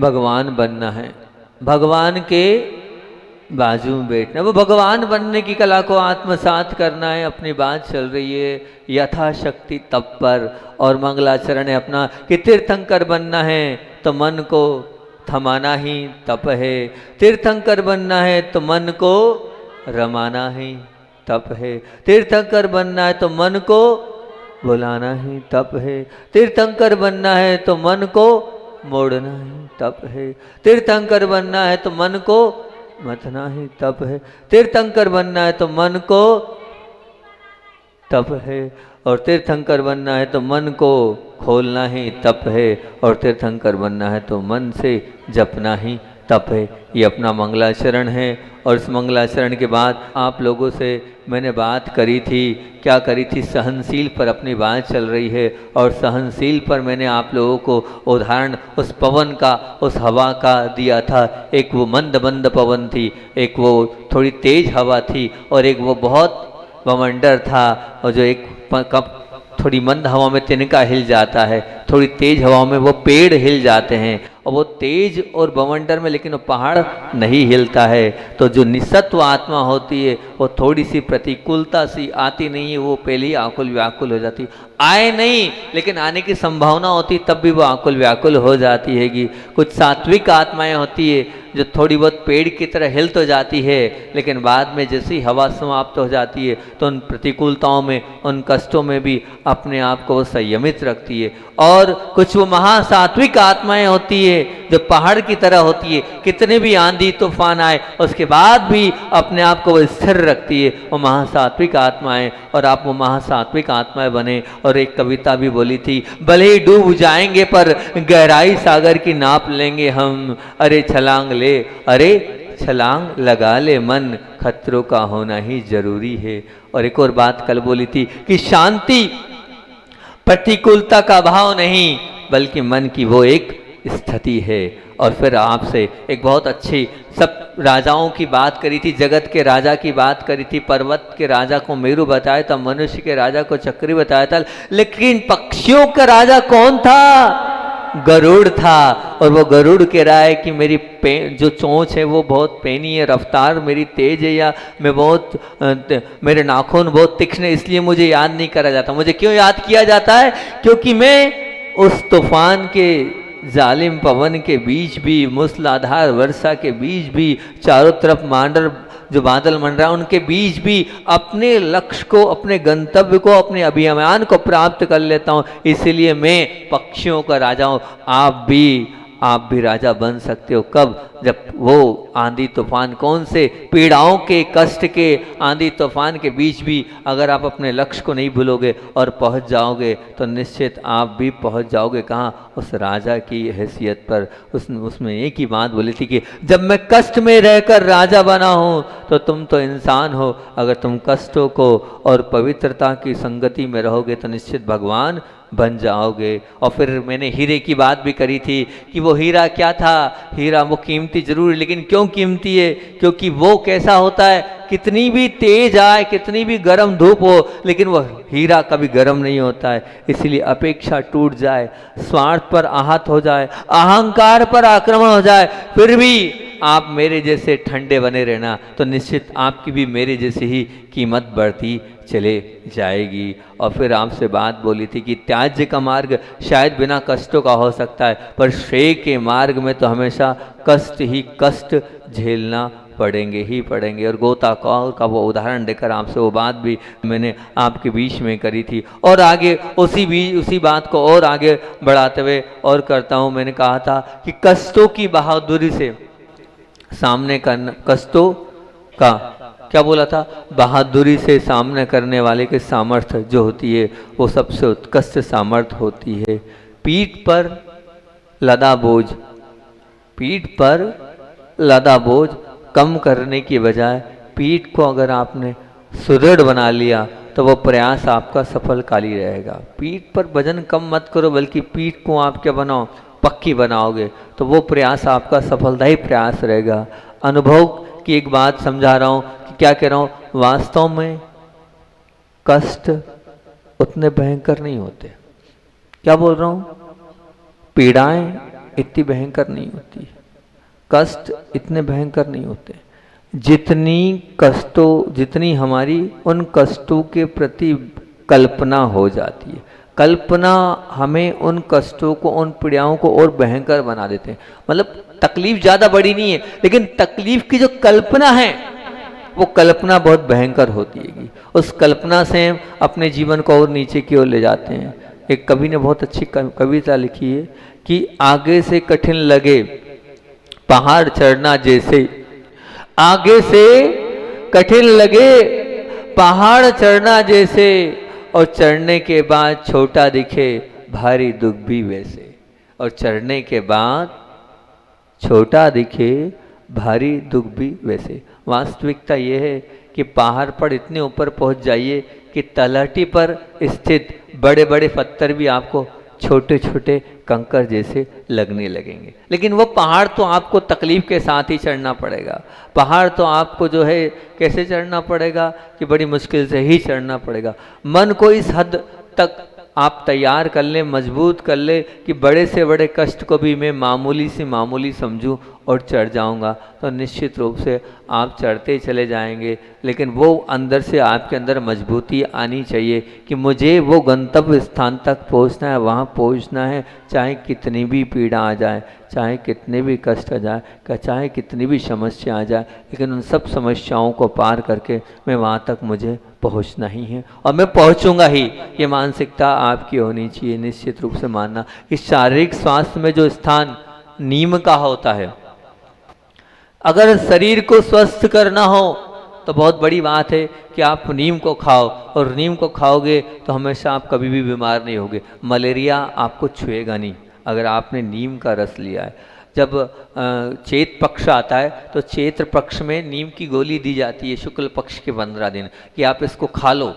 भगवान बनना है, भगवान के बाजू में बैठना, वो भगवान बनने की कला को आत्मसात करना है। अपनी बात चल रही है यथाशक्ति तप पर, और मंगलाचरण है अपना कि तीर्थंकर बनना है तो मन को थमाना ही तप है, तीर्थंकर बनना है तो मन को रमाना ही तप है, तीर्थंकर बनना है तो मन को बुलाना ही तप है, तीर्थंकर बनना है तो मन को मोड़ना ही तप है, तीर्थंकर बनना है तो मन को मथना ही तप है, तीर्थंकर बनना है तो मन को तप है, और तीर्थंकर बनना है तो मन को खोलना ही तप है, और तीर्थंकर बनना है तो मन से जपना ही तप है। ये अपना मंगलाचरण है। और इस मंगलाचरण के बाद आप लोगों से मैंने बात करी थी, क्या करी थी, सहनशील पर अपनी बात चल रही है। और सहनशील पर मैंने आप लोगों को उदाहरण उस पवन का, उस हवा का दिया था। एक वो मंद मंद पवन थी, एक वो थोड़ी तेज हवा थी, और एक वो बहुत बवंडर था। और जो एक कब थोड़ी मंद हवा में तिनका हिल जाता है, थोड़ी तेज हवा में वो पेड़ हिल जाते हैं, और वो तेज और बवंडर में लेकिन वो पहाड़ नहीं हिलता है। तो जो निसत्व आत्मा होती है वो थोड़ी सी प्रतिकूलता सी आती नहीं है, वो पहले ही आकुल व्याकुल हो जाती, आए नहीं लेकिन आने की संभावना होती तब भी वो आकुल व्याकुल हो जाती हैगी। कुछ सात्विक आत्माएं होती है जो थोड़ी बहुत पेड़ की तरह हिल तो जाती है, लेकिन बाद में जैसी हवा समाप्त हो जाती है तो उन प्रतिकूलताओं में, उन कष्टों में भी अपने आप को वो संयमित रखती है। और कुछ वो महासात्विक आत्माएं होती है जो पहाड़ की तरह होती है, कितने भी आंधी तूफान आए उसके बाद भी अपने आप को वो स्थिर रखती है, वो महासात्विक आत्माएं। और आप वो महासात्विक आत्माएं बने। और एक कविता भी बोली थी, भले ही डूब जाएंगे पर गहराई सागर की नाप लेंगे हम, अरे छलांग ले, अरे छलांग लगा ले मन, खतरों का होना ही जरूरी है। और एक और बात कल बोली थी कि शांति प्रतिकूलता का भाव नहीं बल्कि मन की वो एक स्थिति है। और फिर आपसे एक बहुत अच्छी, सब राजाओं की बात करी थी, जगत के राजा की बात करी थी, पर्वत के राजा को मेरु बताया था, मनुष्य के राजा को चक्री बताया था, लेकिन पक्षियों का राजा कौन था? गरुड़ था। और वो गरुड़ कह रहा है कि मेरी जो चोंच है वो बहुत पेनी है, रफ्तार मेरी तेज है, या मैं बहुत मेरे नाखून बहुत तीक्ष्ण है, इसलिए मुझे याद नहीं करा जाता। मुझे क्यों याद किया जाता है? क्योंकि मैं उस तूफान के जालिम पवन के बीच भी, मूसलाधार वर्षा के बीच भी, चारों तरफ मांडर जो बादल मंडरा उनके बीच भी अपने लक्ष्य को, अपने गंतव्य को, अपने अभियान को प्राप्त कर लेता हूँ। इसलिए मैं पक्षियों का राजा हूँ। आप भी राजा बन सकते हो। कब? जब वो आंधी तूफान, कौन से पीड़ाओं के, कष्ट के आंधी तूफान के बीच भी अगर आप अपने लक्ष्य को नहीं भूलोगे और पहुंच जाओगे तो निश्चित आप भी पहुंच जाओगे। कहाँ? उस राजा की हैसियत पर। उसमें एक ही बात बोली थी कि जब मैं कष्ट में रहकर राजा बना हूँ तो तुम तो इंसान हो, अगर तुम कष्टों को और पवित्रता की संगति में रहोगे तो निश्चित भगवान बन जाओगे। और फिर मैंने हीरे की बात भी करी थी कि वो हीरा क्या था? हीरा वो कीमती जरूर है, लेकिन क्यों कीमती है? क्योंकि वो कैसा होता है, कितनी भी तेज आए, कितनी भी गर्म धूप हो, लेकिन वो हीरा कभी गर्म नहीं होता है। इसलिए अपेक्षा टूट जाए, स्वार्थ पर आहत हो जाए, अहंकार पर आक्रमण हो जाए, फिर भी आप मेरे जैसे ठंडे बने रहना, तो निश्चित आपकी भी मेरे जैसी ही कीमत बढ़ती चले जाएगी। और फिर आपसे बात बोली थी कि त्याज्य का मार्ग शायद बिना कष्टों का हो सकता है, पर श्रेय के मार्ग में तो हमेशा कष्ट ही कष्ट झेलना पड़ेंगे ही पड़ेंगे। और गोताखोर का वो उदाहरण देकर आपसे वो बात भी मैंने आपके बीच में करी थी। और आगे उसी बात को और आगे बढ़ाते हुए और करता हूँ। मैंने कहा था कि कष्टों की बहादुरी से सामने करना, कष्टों का क्या बोला था? बहादुरी से सामना करने वाले के सामर्थ्य जो होती है वो सबसे उत्कृष्ट सामर्थ्य होती है। पीठ पर लदा बोझ, पीठ पर लदा बोझ कम करने की बजाय पीठ को अगर आपने सुदृढ़ बना लिया तो वो प्रयास आपका सफलकाली रहेगा। पीठ पर वजन कम मत करो, बल्कि पीठ को आप क्या बनाओ? पक्की बनाओगे तो वो प्रयास आपका सफलदायी प्रयास रहेगा। अनुभव की एक बात समझा रहा हूँ कि क्या कह रहा हूँ, वास्तव में कष्ट उतने भयंकर नहीं होते। क्या बोल रहा हूँ? पीड़ाएं इतनी भयंकर नहीं होती, कष्ट इतने भयंकर नहीं होते। जितनी हमारी उन कष्टों के प्रति कल्पना हो जाती है, कल्पना हमें उन कष्टों को, उन पीड़ाओं को और भयंकर बना देते हैं। मतलब तकलीफ ज़्यादा बड़ी नहीं है, लेकिन तकलीफ की जो कल्पना है वो कल्पना बहुत भयंकर होती है। उस कल्पना से हम अपने जीवन को और नीचे की ओर ले जाते हैं। एक कवि ने बहुत अच्छी कविता लिखी है कि आगे से कठिन लगे पहाड़ चढ़ना जैसे, आगे से कठिन लगे पहाड़ चढ़ना जैसे, और चढ़ने के बाद छोटा दिखे भारी दुख भी वैसे। और चढ़ने के बाद छोटा दिखे भारी दुख भी वैसे। वास्तविकता यह है कि पहाड़ पर इतने ऊपर पहुंच जाइए कि तलहटी पर स्थित बड़े बड़े पत्थर भी आपको छोटे छोटे कंकर जैसे लगने लगेंगे, लेकिन वो पहाड़ तो आपको तकलीफ के साथ ही चढ़ना पड़ेगा। पहाड़ तो आपको जो है कैसे चढ़ना पड़ेगा कि बड़ी मुश्किल से ही चढ़ना पड़ेगा। मन को इस हद तक आप तैयार कर लें, मजबूत कर ले कि बड़े से बड़े कष्ट को भी मैं मामूली से मामूली समझूं और चढ़ जाऊंगा, तो निश्चित रूप से आप चढ़ते चले जाएंगे। लेकिन वो अंदर से आपके अंदर मजबूती आनी चाहिए कि मुझे वो गंतव्य स्थान तक पहुंचना है, वहाँ पहुंचना है, चाहे कितनी भी पीड़ा आ जाए, चाहे कितने भी कष्ट आ जाए, चाहे कितनी भी समस्या आ जाए, लेकिन उन सब समस्याओं को पार करके मैं वहाँ तक मुझे पहुंचना ही है और मैं पहुंचूंगा ही। ये मानसिकता आपकी होनी चाहिए। निश्चित रूप से मानना इस शारीरिक स्वास्थ्य में जो स्थान नीम का होता है, अगर शरीर को स्वस्थ करना हो तो बहुत बड़ी बात है कि आप नीम को खाओ, और नीम को खाओगे तो हमेशा आप कभी भी बीमार नहीं होगे। मलेरिया आपको छुएगा नहीं अगर आपने नीम का रस लिया है। जब चैत पक्ष आता है तो चैत्र पक्ष में नीम की गोली दी जाती है शुक्ल पक्ष के 15 दिन कि आप इसको खा लो।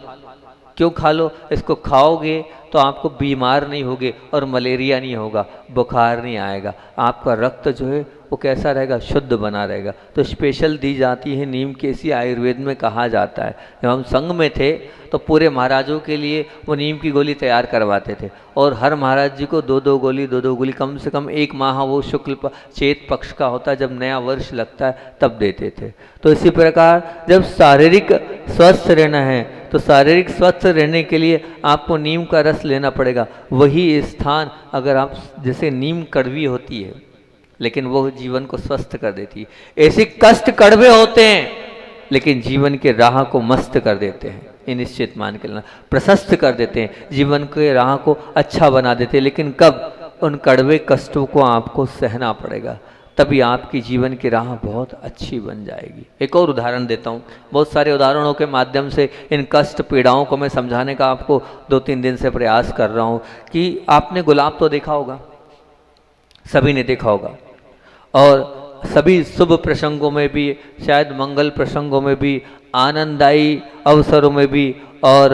क्यों खा लो? इसको खाओगे तो आपको बीमार नहीं होगे और मलेरिया नहीं होगा, बुखार नहीं आएगा, आपका रक्त जो है वो कैसा रहेगा? शुद्ध बना रहेगा। तो स्पेशल दी जाती है नीम की, इसी आयुर्वेद में कहा जाता है। जब हम संघ में थे तो पूरे महाराजों के लिए वो नीम की गोली तैयार करवाते थे और हर महाराज जी को दो दो गोली कम से कम 1 माह वो शुक्ल चैत पक्ष का होता है, जब नया वर्ष लगता है तब देते थे। तो इसी प्रकार जब शारीरिक स्वस्थ रहना है तो शारीरिक स्वस्थ रहने के लिए आपको नीम का रस लेना पड़ेगा। वही स्थान, अगर आप जैसे नीम कड़वी होती है लेकिन वो जीवन को स्वस्थ कर देती है, ऐसे कष्ट कड़वे होते हैं लेकिन जीवन के राह को मस्त कर देते हैं। ये निश्चित मान के लेना, प्रशस्त कर देते हैं, जीवन के राह को अच्छा बना देते हैं। लेकिन कब? उन कड़वे कष्टों को आपको सहना पड़ेगा, तभी आपकी जीवन की राह बहुत अच्छी बन जाएगी। एक और उदाहरण देता हूँ। बहुत सारे उदाहरणों के माध्यम से इन कष्ट पीड़ाओं को मैं समझाने का आपको 2-3 दिन से प्रयास कर रहा हूँ कि आपने गुलाब तो देखा होगा, सभी ने देखा होगा, और सभी शुभ प्रसंगों में भी, शायद मंगल प्रसंगों में भी, आनंददायी अवसरों में भी, और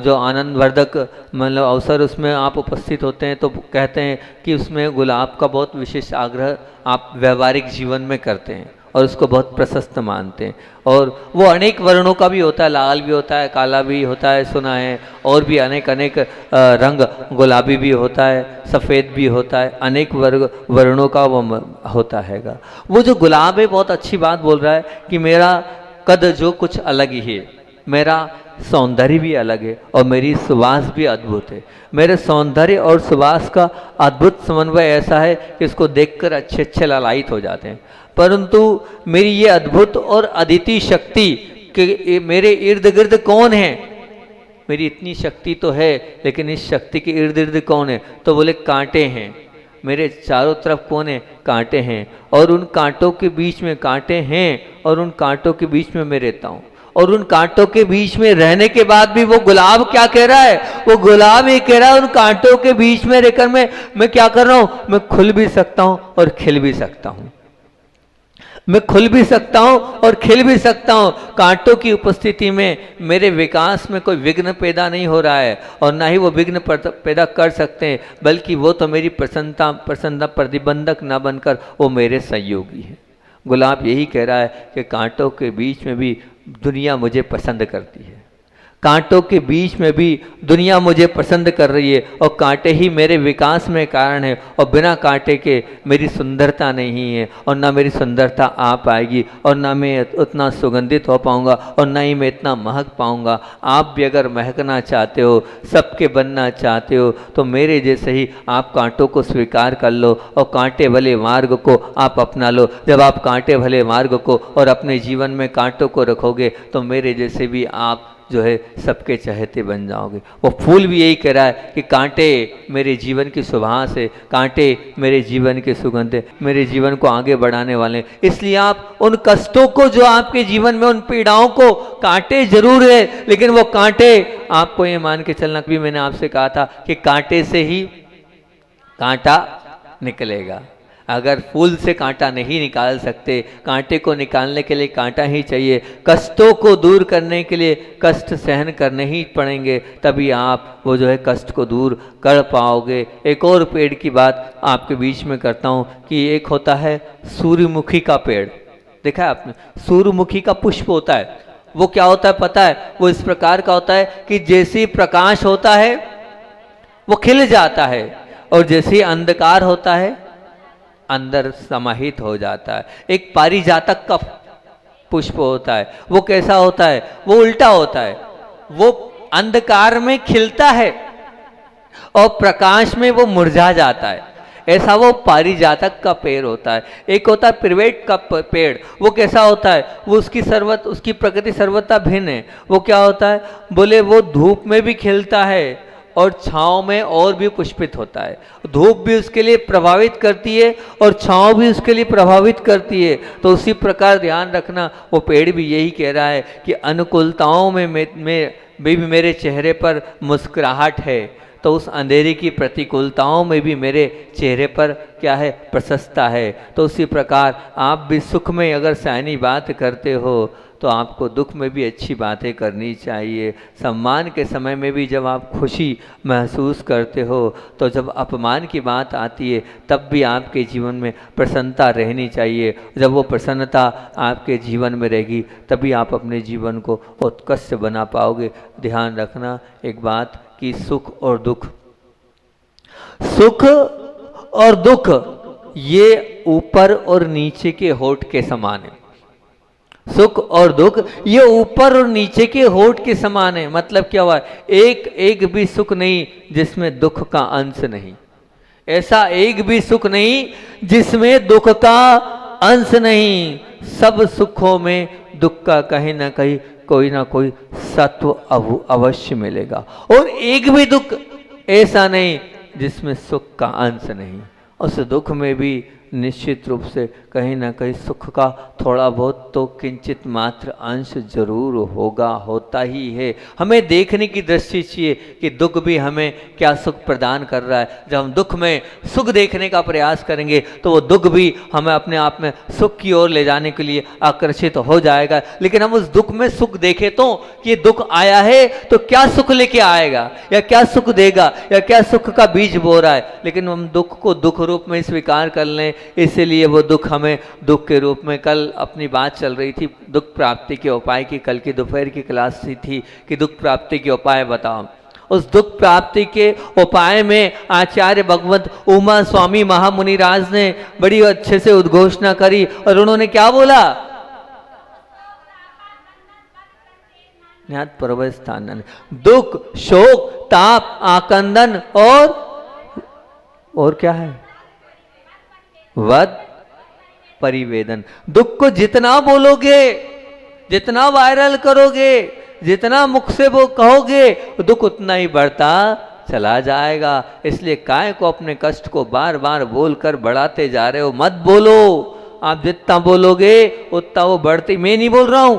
जो आनंदवर्धक मतलब अवसर उसमें आप उपस्थित होते हैं तो कहते हैं कि उसमें गुलाब का बहुत विशेष आग्रह आप व्यवहारिक जीवन में करते हैं और उसको बहुत प्रशस्त मानते हैं। और वो अनेक वर्णों का भी होता है, लाल भी होता है, काला भी होता है, सुना है, और भी अनेक रंग, गुलाबी भी होता है, सफ़ेद भी होता है, अनेक वर्णों का वो होता हैगा। वो जो गुलाब है बहुत अच्छी बात बोल रहा है कि मेरा कद जो कुछ अलग ही है, मेरा सौंदर्य भी अलग है और मेरी सुवास भी अद्भुत है। मेरे सौंदर्य और सुवास का अद्भुत समन्वय ऐसा है कि इसको देखकर अच्छे अच्छे लालायित हो जाते हैं। परंतु मेरी ये अद्भुत और अद्वितीय शक्ति कि मेरे इर्द गिर्द कौन है? मेरी इतनी शक्ति तो है, लेकिन इस शक्ति के इर्द गिर्द कौन है? तो बोले कांटे हैं। मेरे चारों तरफ कौन है? कांटे हैं, और उन कांटों के बीच में कांटे हैं, और उन कांटों के बीच में मैं रहता हूँ। और उन कांटों के बीच में रहने के बाद भी वो गुलाब क्या कह रहा है? वो गुलाब ये कह रहा है उन कांटों के बीच में रहकर मैं क्या कर रहा हूँ? मैं खुल भी सकता हूँ और खिल भी सकता हूँ। मैं खुल भी सकता हूँ और खिल भी सकता हूँ। कांटों की उपस्थिति में मेरे विकास में कोई विघ्न पैदा नहीं हो रहा है और ना ही वो विघ्न पैदा कर सकते हैं, बल्कि वो तो मेरी प्रसन्नता प्रतिबंधक न बनकर वो मेरे सहयोगी हैं। गुलाब यही कह रहा है कि कांटों के बीच में भी दुनिया मुझे पसंद करती है। कांटों के बीच में भी दुनिया मुझे पसंद कर रही है और कांटे ही मेरे विकास में कारण है, और बिना कांटे के मेरी सुंदरता नहीं है, और ना मेरी सुंदरता आ पाएगी, और ना मैं उतना सुगंधित हो पाऊंगा, और ना ही मैं इतना महक पाऊंगा। आप भी अगर महकना चाहते हो, सबके बनना चाहते हो, तो मेरे जैसे ही आप कांटों को स्वीकार कर लो और कांटे भले मार्ग को आप अपना लो। जब आप कांटे भले मार्ग को और अपने जीवन में कांटों को रखोगे तो मेरे जैसे भी आप जो है सबके चहेते बन जाओगे। वो फूल भी यही कह रहा है कि कांटे मेरे जीवन की सुभाष है, कांटे मेरे जीवन के सुगंध है, मेरे जीवन को आगे बढ़ाने वाले हैं। इसलिए आप उन कष्टों को जो आपके जीवन में, उन पीड़ाओं को, कांटे जरूर है, लेकिन वो कांटे आपको ये मान के चलना, भी मैंने आपसे कहा था कि कांटे से ही कांटा निकलेगा। अगर फूल से कांटा नहीं निकाल सकते, कांटे को निकालने के लिए कांटा ही चाहिए। कष्टों को दूर करने के लिए कष्ट सहन करने ही पड़ेंगे, तभी आप वो जो है कष्ट को दूर कर पाओगे। एक और पेड़ की बात आपके बीच में करता हूँ कि एक होता है सूर्यमुखी का पेड़। देखा है आपने, सूर्यमुखी का पुष्प होता है, वो क्या होता है पता है? वो इस प्रकार का होता है कि जैसे ही प्रकाश होता है वो खिल जाता है, और जैसे ही अंधकार होता है अंदर समाहित हो जाता है। एक पारिजातक का पुष्प होता है, वो कैसा होता है? वो उल्टा होता है, वो अंधकार में खिलता है और प्रकाश में वो मुरझा जाता है। ऐसा वो पारिजातक का पेड़ होता है। एक होता है पिरवेट का पेड़, वो कैसा होता है? वो उसकी प्रकृति सर्वथा भिन्न है। वो क्या होता है? बोले वो धूप में भी खिलता है और छांव में और भी पुष्पित होता है। धूप भी उसके लिए प्रभावित करती है और छांव भी उसके लिए प्रभावित करती है। तो उसी प्रकार ध्यान रखना, वो पेड़ भी यही कह रहा है कि अनुकूलताओं में भी मेरे चेहरे पर मुस्कुराहट है, तो उस अंधेरे की प्रतिकूलताओं में भी मेरे चेहरे पर क्या है? प्रशंसा है। तो उसी प्रकार आप भी सुख में अगर सैनी बात करते हो तो आपको दुख में भी अच्छी बातें करनी चाहिए। सम्मान के समय में भी जब आप खुशी महसूस करते हो, तो जब अपमान की बात आती है तब भी आपके जीवन में प्रसन्नता रहनी चाहिए। जब वो प्रसन्नता आपके जीवन में रहेगी तभी आप अपने जीवन को उत्कृष्ट बना पाओगे। ध्यान रखना एक बात कि सुख और दुख ये ऊपर और नीचे के होठ के समान है। सुख और दुख ये ऊपर और नीचे के होठ के समान है। मतलब क्या हुआ? एक भी सुख नहीं जिसमें दुख का अंश नहीं। ऐसा एक भी सुख नहीं जिसमें दुख का अंश नहीं। सब सुखों में दुख का कहीं ना कहीं कोई ना कोई सत्व अवश्य मिलेगा, और एक भी दुख ऐसा नहीं जिसमें सुख का अंश नहीं। उस दुख में भी निश्चित रूप से कहीं ना कहीं सुख का थोड़ा बहुत तो किंचित मात्र अंश जरूर होगा, होता ही है। हमें देखने की दृष्टि चाहिए कि दुख भी हमें क्या सुख प्रदान कर रहा है। जब हम दुख में सुख देखने का प्रयास करेंगे तो वो दुख भी हमें अपने आप में सुख की ओर ले जाने के लिए आकर्षित हो जाएगा। लेकिन हम उस दुख में सुख देखें तो कि ये दुख आया है तो क्या सुख लेके आएगा, या क्या सुख देगा, या क्या सुख का बीज बो रहा है। लेकिन हम दुख को दुख रूप में स्वीकार कर लें, इसीलिए वो दुख हमें दुख के रूप में। कल अपनी बात चल रही थी दुख प्राप्ति के उपाय की, कल की दोपहर की क्लास थी कि दुख प्राप्ति के उपाय बताओ। उस दुख प्राप्ति के उपाय में आचार्य भगवत उमा स्वामी महामुनिराज ने बड़ी अच्छे से उद्घोषणा करी, और उन्होंने क्या बोला? स्थान दुख, शोक, ताप, आकंदन और क्या है? वद परिवेदन। दुख को जितना बोलोगे, जितना वायरल करोगे, जितना मुख से वो कहोगे, दुख उतना ही बढ़ता चला जाएगा। इसलिए काय को अपने कष्ट को बार बार बोलकर बढ़ाते जा रहे हो? मत बोलो। आप जितना बोलोगे उतना वो बढ़ती। मैं नहीं बोल रहा हूं,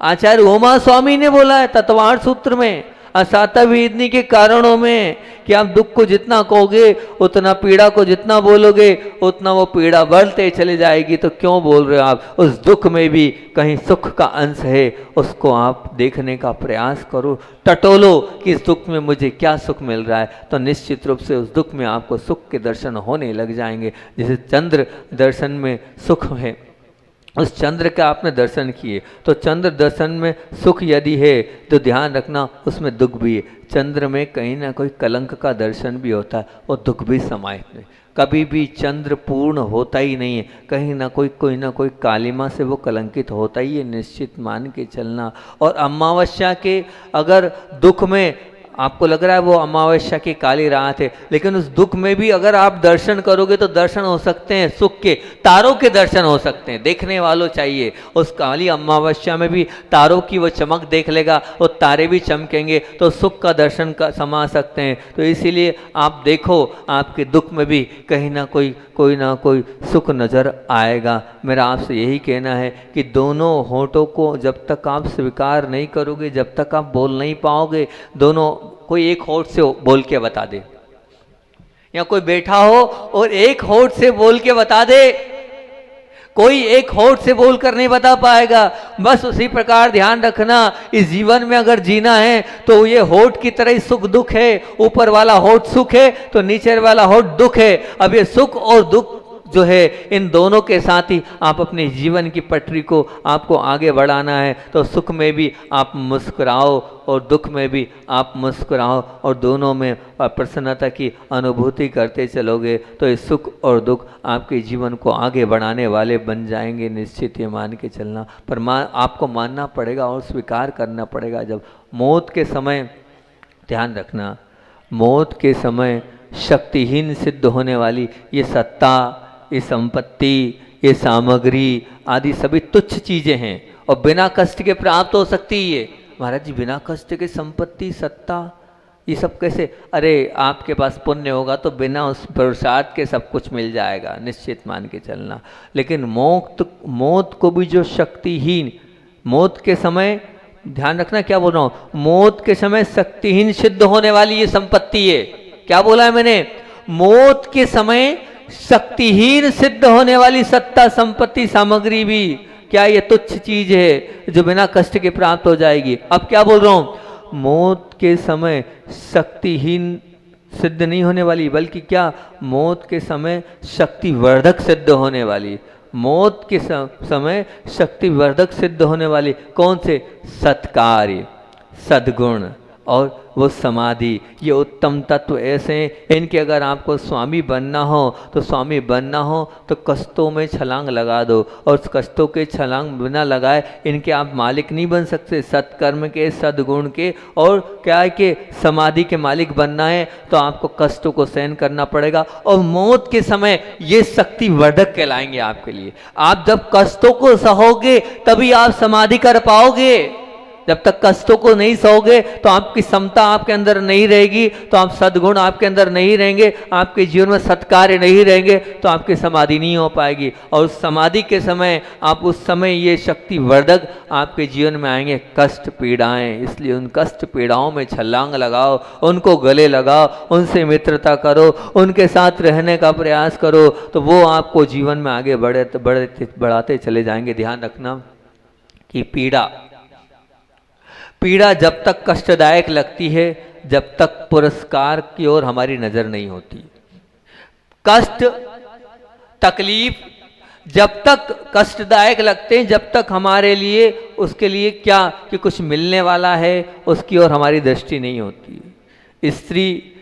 आचार्य उमा स्वामी ने बोला है तत्वार्थ सूत्र में, असातवेदनी के कारणों में, कि आप दुख को जितना कहोगे उतना, पीड़ा को जितना बोलोगे उतना वो पीड़ा बढ़ते चले जाएगी। तो क्यों बोल रहे हो आप? उस दुख में भी कहीं सुख का अंश है, उसको आप देखने का प्रयास करो, टटोलो कि इस दुख में मुझे क्या सुख मिल रहा है। तो निश्चित रूप से उस दुख में आपको सुख के दर्शन होने लग जाएंगे। जैसे चंद्र दर्शन में सुख है, उस चंद्र का आपने दर्शन किए, तो चंद्र दर्शन में सुख यदि है तो ध्यान रखना उसमें दुख भी है। चंद्र में कहीं ना कोई कलंक का दर्शन भी होता है और दुख भी समाहित है। कभी भी चंद्र पूर्ण होता ही नहीं है, कहीं ना कोई कालिमा से वो कलंकित होता ही है, निश्चित मान के चलना। और अमावस्या के अगर दुख में आपको लग रहा है वो अमावस्या की काली रात है, लेकिन उस दुख में भी अगर आप दर्शन करोगे तो दर्शन हो सकते हैं सुख के, तारों के दर्शन हो सकते हैं। देखने वालों चाहिए, उस काली अमावस्या में भी तारों की वो चमक देख लेगा, वो तारे भी चमकेंगे तो सुख का दर्शन का समा सकते हैं। तो इसीलिए आप देखो, आपके दुख में भी कहीं ना कोई सुख नज़र आएगा। मेरा आपसे यही कहना है कि दोनों होठों को जब तक आप स्वीकार नहीं करोगे, जब तक आप बोल नहीं पाओगे, दोनों कोई एक होठ से बोल के बता दे, या कोई बैठा हो और एक होठ से बोल के बता दे, कोई एक होठ से बोल कर नहीं बता पाएगा। बस उसी प्रकार ध्यान रखना, इस जीवन में अगर जीना है तो ये होठ की तरह ही सुख दुख है। ऊपर वाला होठ सुख है तो नीचे वाला होठ दुख है। अब ये सुख और दुख जो है, इन दोनों के साथ ही आप अपने जीवन की पटरी को आपको आगे बढ़ाना है। तो सुख में भी आप मुस्कुराओ और दुख में भी आप मुस्कुराओ, और दोनों में प्रसन्नता की अनुभूति करते चलोगे तो ये सुख और दुख आपके जीवन को आगे बढ़ाने वाले बन जाएंगे। निश्चित ये मान के चलना, पर आपको मानना पड़ेगा और स्वीकार करना पड़ेगा। जब मौत के समय, ध्यान रखना, मौत के समय शक्तिहीन सिद्ध होने वाली ये सत्ता, ये संपत्ति, ये सामग्री आदि सभी तुच्छ चीज़ें हैं और बिना कष्ट के प्राप्त हो सकती है। महाराज जी, बिना कष्ट के संपत्ति, सत्ता, ये सब कैसे? अरे आपके पास पुण्य होगा तो बिना उस प्रसाद के सब कुछ मिल जाएगा, निश्चित मान के चलना। लेकिन मौत को भी जो शक्तिहीन, मौत के समय, ध्यान रखना क्या बोल रहा हूँ, मौत के समय शक्तिहीन सिद्ध होने वाली ये संपत्ति है। क्या बोला है मैंने? मौत के समय शक्तिहीन सिद्ध होने वाली सत्ता, संपत्ति, सामग्री भी क्या ये तुच्छ चीज है जो बिना कष्ट के प्राप्त हो जाएगी? अब क्या बोल रहा हूं, मौत के समय शक्तिहीन सिद्ध नहीं होने वाली, बल्कि क्या, मौत के समय शक्तिवर्धक सिद्ध होने वाली। मौत के समय शक्तिवर्धक सिद्ध होने वाली कौन से? सत्कार्य, सद्गुण और वो समाधि, ये उत्तम तत्व ऐसे हैं, इनके अगर आपको स्वामी बनना हो तो स्वामी बनना हो तो कष्टों में छलांग लगा दो, और उस कष्टों के छलांग बिना लगाए इनके आप मालिक नहीं बन सकते। सत्कर्म के, सद्गुण के और क्या है कि समाधि के मालिक बनना है तो आपको कष्टों को सहन करना पड़ेगा। और मौत के समय ये शक्तिवर्धक कहलाएंगे आपके लिए। आप जब कष्टों को सहोगे तभी आप समाधि कर पाओगे। जब तक कष्टों को नहीं सहोगे तो आपकी समता आपके अंदर नहीं रहेगी, तो आप सद्गुण आपके अंदर नहीं रहेंगे, आपके जीवन में सत्कार्य नहीं रहेंगे, तो आपकी समाधि नहीं हो पाएगी। और उस समाधि के समय आप, उस समय ये शक्तिवर्धक आपके जीवन में आएंगे, कष्ट पीड़ाएं। इसलिए उन कष्ट पीड़ाओं में छलांग लगाओ, उनको गले लगाओ, उनसे मित्रता करो, उनके साथ रहने का प्रयास करो, तो वो आपको जीवन में आगे बढ़ाते चले जाएंगे। ध्यान रखना कि पीड़ा जब तक कष्टदायक लगती है, जब तक पुरस्कार की ओर हमारी नजर नहीं होती। कष्ट, तकलीफ जब तक कष्टदायक लगते हैं, जब तक हमारे लिए, उसके लिए क्या कि कुछ मिलने वाला है, उसकी ओर हमारी दृष्टि नहीं होती। स्त्री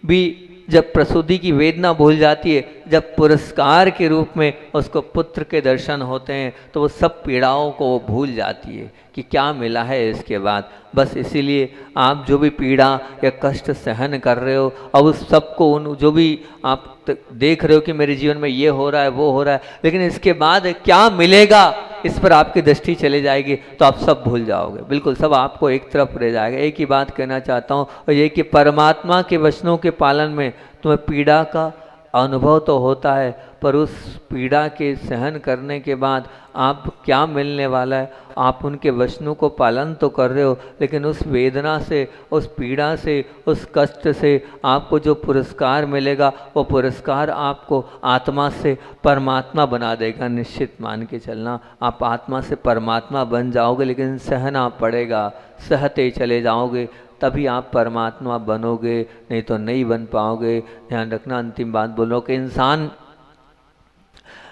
भी जब प्रसूति की वेदना भूल जाती है, जब पुरस्कार के रूप में उसको पुत्र के दर्शन होते हैं, तो वो सब पीड़ाओं को वो भूल जाती है कि क्या मिला है इसके बाद। बस इसीलिए आप जो भी पीड़ा या कष्ट सहन कर रहे हो, अब उस सबको, उन जो भी आप देख रहे हो कि मेरे जीवन में ये हो रहा है, वो हो रहा है, लेकिन इसके बाद क्या मिलेगा, इस पर आपकी दृष्टि चली जाएगी तो आप सब भूल जाओगे, बिल्कुल सब आपको एक तरफ रह जाएगा। एक ही बात कहना चाहता हूँ, और ये कि परमात्मा के वचनों के पालन में तुम्हें पीड़ा का अनुभव तो होता है, पर उस पीड़ा के सहन करने के बाद आप क्या मिलने वाला है, आप उनके वचनों को पालन तो कर रहे हो, लेकिन उस वेदना से, उस पीड़ा से, उस कष्ट से आपको जो पुरस्कार मिलेगा, वो पुरस्कार आपको आत्मा से परमात्मा बना देगा। निश्चित मान के चलना, आप आत्मा से परमात्मा बन जाओगे, लेकिन सहना पड़ेगा, सहते चले जाओगे तभी आप परमात्मा बनोगे, नहीं तो नहीं बन पाओगे। ध्यान रखना, अंतिम बात बोलो कि इंसान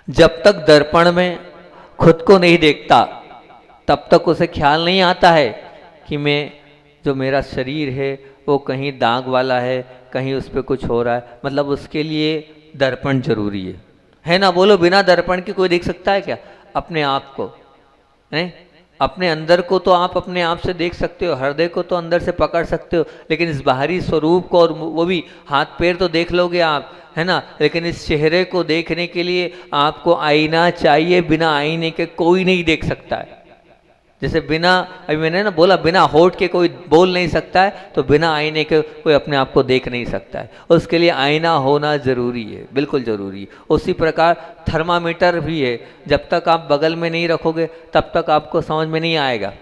जब तक दर्पण में खुद को नहीं देखता, तब तक उसे ख्याल नहीं आता है कि मैं जो मेरा शरीर है वो कहीं दाग वाला है, कहीं उस पर कुछ हो रहा है। मतलब उसके लिए दर्पण जरूरी है ना? बोलो, बिना दर्पण के कोई देख सकता है क्या अपने आप को? नहीं, अपने अंदर को तो आप अपने आप से देख सकते हो, हृदय को तो अंदर से पकड़ सकते हो, लेकिन इस बाहरी स्वरूप को, और वो भी हाथ पैर तो देख लोगे आप, है ना, लेकिन इस चेहरे को देखने के लिए आपको आईना चाहिए। बिना आईने के कोई नहीं देख सकता है। जैसे बिना, अभी मैंने ना बोला, बिना होठ के कोई बोल नहीं सकता है, तो बिना आईने के कोई अपने आप को देख नहीं सकता है। उसके लिए आईना होना ज़रूरी है, बिल्कुल ज़रूरी है। उसी प्रकार थर्मामीटर भी है, जब तक आप बगल में नहीं रखोगे तब तक आपको समझ में नहीं आएगा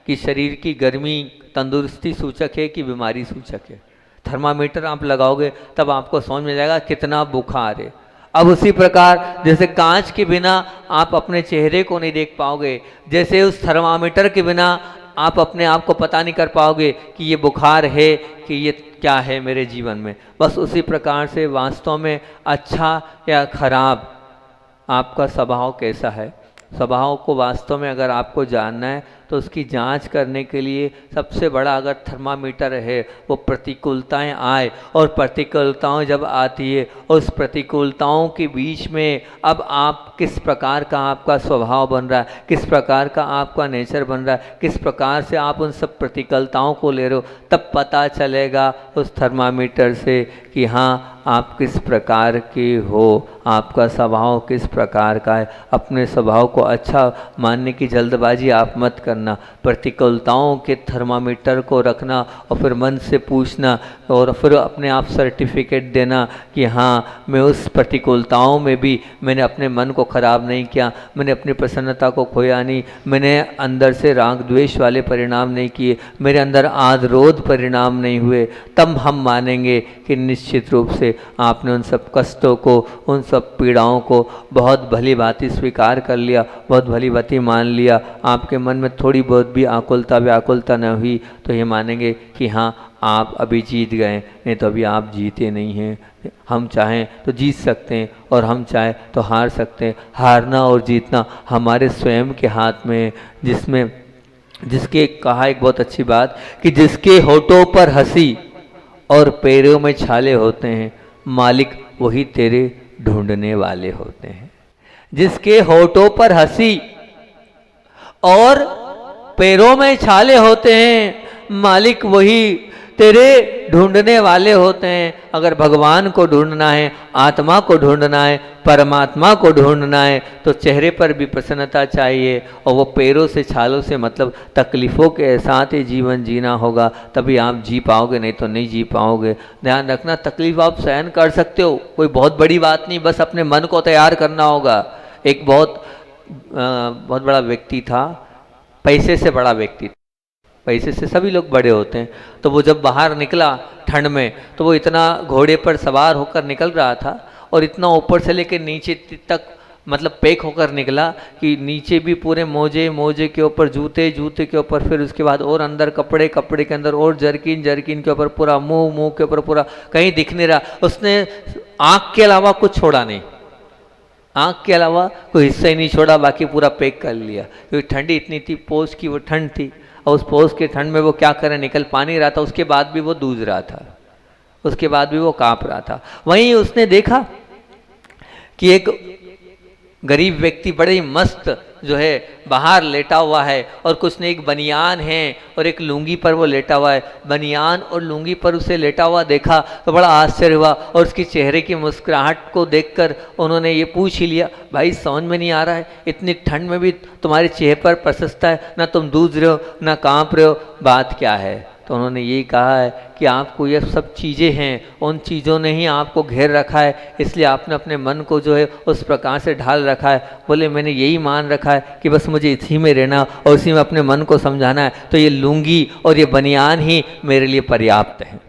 कि शरीर की गर्मी तंदुरुस्ती सूचक है कि बीमारी सूचक है। थर्मामीटर आप लगाओगे तब आपको समझ में जाएगा कितना बुखार है। अब उसी प्रकार जैसे कांच के बिना आप अपने चेहरे को नहीं देख पाओगे, जैसे उस थर्मामीटर के बिना आप अपने आप को पता नहीं कर पाओगे कि ये बुखार है कि ये क्या है मेरे जीवन में। बस उसी प्रकार से वास्तव में अच्छा या खराब आपका स्वभाव कैसा है, स्वभाव को वास्तव में अगर आपको जानना है तो उसकी जांच करने के लिए सबसे बड़ा अगर थर्मामीटर है वो प्रतिकूलताएं आए, और प्रतिकूलताएं जब आती है उस प्रतिकूलताओं के बीच में अब आप किस प्रकार का आपका स्वभाव बन रहा है, किस प्रकार का आपका नेचर बन रहा है, किस प्रकार से आप उन सब प्रतिकूलताओं को ले रहे हो, तब पता चलेगा उस थर्मामीटर से कि हाँ आप किस प्रकार के हो, आपका स्वभाव किस प्रकार का है। अपने स्वभाव को अच्छा मानने की जल्दबाजी आप मत करना। प्रतिकूलताओं के थर्मामीटर को रखना और फिर मन से पूछना और फिर अपने आप सर्टिफिकेट देना कि हाँ मैं उस प्रतिकूलताओं में भी मैंने अपने मन को खराब नहीं किया, मैंने अपनी प्रसन्नता को खोया नहीं, मैंने अंदर से राग द्वेष वाले परिणाम नहीं किए, मेरे अंदर आद रोध परिणाम नहीं हुए। तब हम मानेंगे कि निश्चित रूप से आपने उन सब कष्टों को, उन सब पीड़ाओं को बहुत भली भांति स्वीकार कर लिया, बहुत भली भांति मान लिया। आपके मन में थोड़ी बहुत भी आकुलता व्याकुलता न हुई तो ये मानेंगे कि हाँ आप अभी जीत गए, नहीं तो अभी आप जीते नहीं हैं। हम चाहें तो जीत सकते हैं और हम चाहें तो हार सकते हैं। हारना और जीतना हमारे स्वयं के हाथ में है, जिसके कहा एक बहुत अच्छी बात कि जिसके होठों पर हंसी और पैरों में छाले होते हैं, मालिक वही तेरे ढूंढने वाले होते हैं। जिसके होठों पर हंसी और पैरों में छाले होते हैं, मालिक वही तेरे ढूंढने वाले होते हैं। अगर भगवान को ढूंढना है, आत्मा को ढूंढना है, परमात्मा को ढूंढना है तो चेहरे पर भी प्रसन्नता चाहिए, और वो पैरों से छालों से मतलब तकलीफ़ों के साथ ही जीवन जीना होगा, तभी आप जी पाओगे, नहीं तो नहीं जी पाओगे। ध्यान रखना, तकलीफ आप सहन कर सकते हो, कोई बहुत बड़ी बात नहीं, बस अपने मन को तैयार करना होगा। एक बहुत बड़ा व्यक्ति था, पैसे से बड़ा व्यक्ति था, पैसे से सभी लोग बड़े होते हैं। तो वो जब बाहर निकला ठंड में तो वो इतना घोड़े पर सवार होकर निकल रहा था और इतना ऊपर से लेकर नीचे तक मतलब पैक होकर निकला कि नीचे भी पूरे मोजे के ऊपर जूते के ऊपर, फिर उसके बाद और अंदर कपड़े के अंदर और जर्किन के ऊपर, पूरा मुंह के ऊपर पूरा कहीं दिख नहीं रहा। उसने आँख के अलावा कुछ छोड़ा नहीं, आँख के अलावा कोई हिस्सा ही नहीं छोड़ा, बाकी पूरा पैक कर लिया। क्योंकि ठंडी इतनी थी, पोष की वो ठंड थी, और उस पोष के ठंड में वो क्या करे, निकल पा नहीं रहा था। उसके बाद भी वो दूज रहा था, उसके बाद भी वो कांप रहा था। वहीं उसने देखा कि एक गरीब व्यक्ति बड़े ही मस्त जो है बाहर लेटा हुआ है, और कुछ ने एक बनियान है और एक लुंगी पर वो लेटा हुआ है। बनियान और लुंगी पर उसे लेटा हुआ देखा तो बड़ा आश्चर्य हुआ, और उसकी चेहरे की मुस्कुराहट को देखकर उन्होंने ये पूछ ही लिया, भाई समझ में नहीं आ रहा है, इतनी ठंड में भी तुम्हारे चेहरे पर प्रसन्नता है, ना तुम दूज रहे हो ना कांप रहे हो, बात क्या है? तो उन्होंने यही कहा है कि आपको ये सब चीज़ें हैं, उन चीज़ों ने ही आपको घेर रखा है, इसलिए आपने अपने मन को जो है उस प्रकार से ढाल रखा है। बोले मैंने यही मान रखा है कि बस मुझे इसी में रहना और इसी में अपने मन को समझाना है, तो ये लुंगी और ये बनियान ही मेरे लिए पर्याप्त है।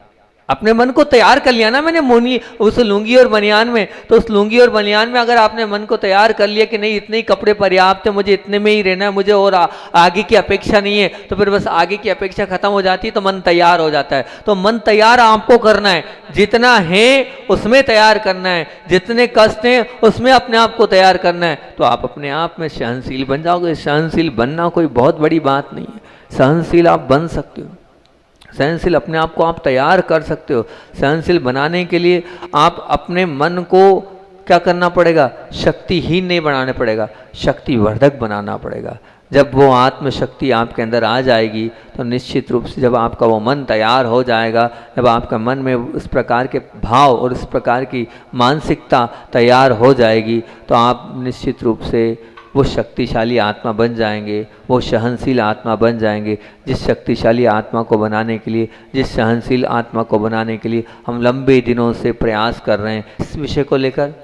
अपने मन को तैयार कर लिया ना मैंने मुनि उस लुंगी और बनियान में, तो उस लुंगी और बनियान में अगर आपने मन को तैयार कर लिया कि नहीं इतने ही कपड़े पर्याप्त है, मुझे इतने में ही रहना है, मुझे और आगे की अपेक्षा नहीं है, तो फिर बस आगे की अपेक्षा खत्म हो जाती है, तो मन तैयार हो जाता है। तो मन तैयार आपको करना है, जितना है उसमें तैयार करना है, जितने कष्ट हैं उसमें अपने आप को तैयार करना है, तो आप अपने आप में सहनशील बन जाओगे। सहनशील बनना कोई बहुत बड़ी बात नहीं है, सहनशील आप बन सकते हो, सहनशील अपने आप को आप तैयार कर सकते हो। सहनशील बनाने के लिए आप अपने मन को क्या करना पड़ेगा, शक्तिहीन नहीं बनाना पड़ेगा, शक्तिवर्धक बनाना पड़ेगा। जब वो आत्मशक्ति आपके अंदर आ जाएगी तो निश्चित रूप से जब आपका वो मन तैयार हो जाएगा, जब आपका मन में इस प्रकार के भाव और इस प्रकार की मानसिकता तैयार हो जाएगी, तो आप निश्चित रूप से वो शक्तिशाली आत्मा बन जाएंगे, वो सहनशील आत्मा बन जाएंगे। जिस शक्तिशाली आत्मा को बनाने के लिए, जिस सहनशील आत्मा को बनाने के लिए हम लंबे दिनों से प्रयास कर रहे हैं, इस विषय को लेकर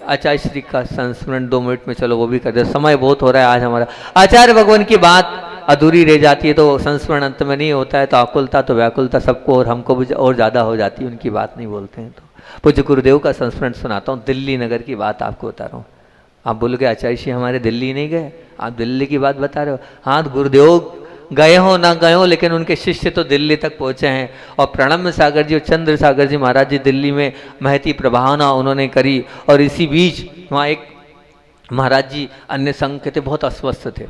आचार्य श्री का संस्मरण 2 मिनट में चलो वो भी कर दे, समय बहुत हो रहा है आज हमारा। आचार्य भगवान की बात अधूरी रह जाती है तो संस्मरण अंत में नहीं होता है, तो आकुलता तो व्याकुलता सबको और हमको भी और ज़्यादा हो जाती है, उनकी बात नहीं बोलते हैं। तो पूज्य गुरुदेव का संस्मरण सुनाता हूँ, दिल्ली नगर की बात आपको बता रहा हूँ। आप बोलोगे आचार्य जी हमारे दिल्ली नहीं गए, आप दिल्ली की बात बता रहे हो। हाँ, गुरुदेव गए हो ना गए हो, लेकिन उनके शिष्य तो दिल्ली तक पहुँचे हैं। और प्रणम्य सागर जी और चंद्र सागर जी महाराज जी दिल्ली में महती प्रभावना उन्होंने करी, और इसी बीच वहाँ एक महाराज जी अन्य संघ के थे, बहुत अस्वस्थ थे।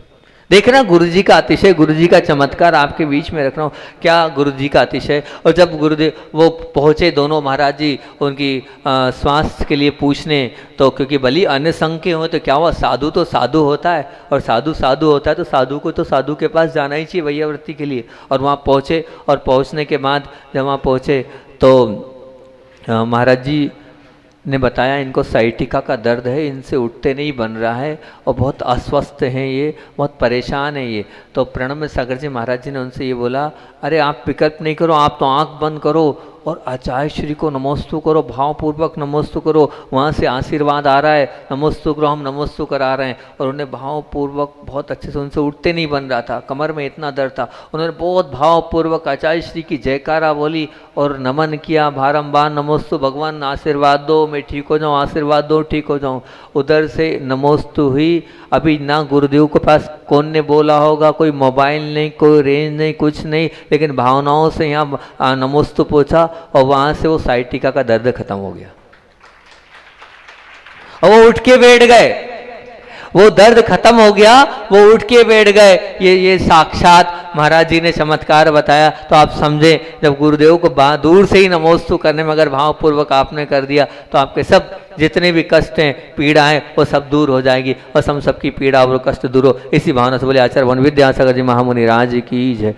देखना गुरु जी का अतिशय, गुरु जी का चमत्कार आपके बीच में रख रहा हूँ, क्या गुरु जी का अतिशय। और जब गुरुदेव वो पहुँचे दोनों महाराज जी उनकी स्वास्थ्य के लिए पूछने, तो क्योंकि भली अन्य संघ के हो तो क्या हुआ, साधु तो साधु होता है, और साधु साधु होता है, तो साधु को तो साधु के पास जाना ही चाहिए वैयावृत्ति के लिए। और वहाँ पहुँचे, और पहुँचने के बाद जब वहाँ पहुँचे तो महाराज जी ने बताया इनको साइटिका का दर्द है, इनसे उठते नहीं बन रहा है, और बहुत अस्वस्थ हैं ये, बहुत परेशान है ये। तो प्रणम्य सागर जी महाराज जी ने उनसे ये बोला, अरे आप विकल्प नहीं करो, आप तो आंख बंद करो और आचार्य श्री को नमोस्तु करो, भावपूर्वक नमोस्तु करो, वहाँ से आशीर्वाद आ रहा है, नमोस्तु करो, हम नमोस्तु करा रहे हैं। और उन्हें भावपूर्वक बहुत अच्छे से, उनसे उठते नहीं बन रहा था, कमर में इतना दर्द था, उन्होंने बहुत भावपूर्वक आचार्य श्री की जयकारा बोली और नमन किया बारंबार, नमोस्तु भगवान आशीर्वाद दो, मैं ठीक हो जाऊँ, आशीर्वाद दो ठीक हो जाऊँ। उधर से नमोस्तु हुई। अभी ना गुरुदेव के पास कौन ने बोला होगा, कोई मोबाइल नहीं, कोई रेंज नहीं, कुछ नहीं, लेकिन भावनाओं से यहाँ नमोस्तु पहुँचा, और वहाँ से वो साइटिका का दर्द खत्म हो गया, और वो उठ के बैठ गए, वो दर्द खत्म हो गया, वो उठ के बैठ गए। ये साक्षात महाराज जी ने चमत्कार बताया। तो आप समझे, जब गुरुदेव को दूर से ही नमोस्तु करने में अगर भावपूर्वक आपने कर दिया, तो आपके सब जितने भी कष्ट हैं, पीड़ा है, वो सब दूर हो जाएगी, और हम सबकी पीड़ा और कष्ट दूर हो। इसी भावना से बोले आचार्य वन विद्यासागर जी महामुनि राज की जय।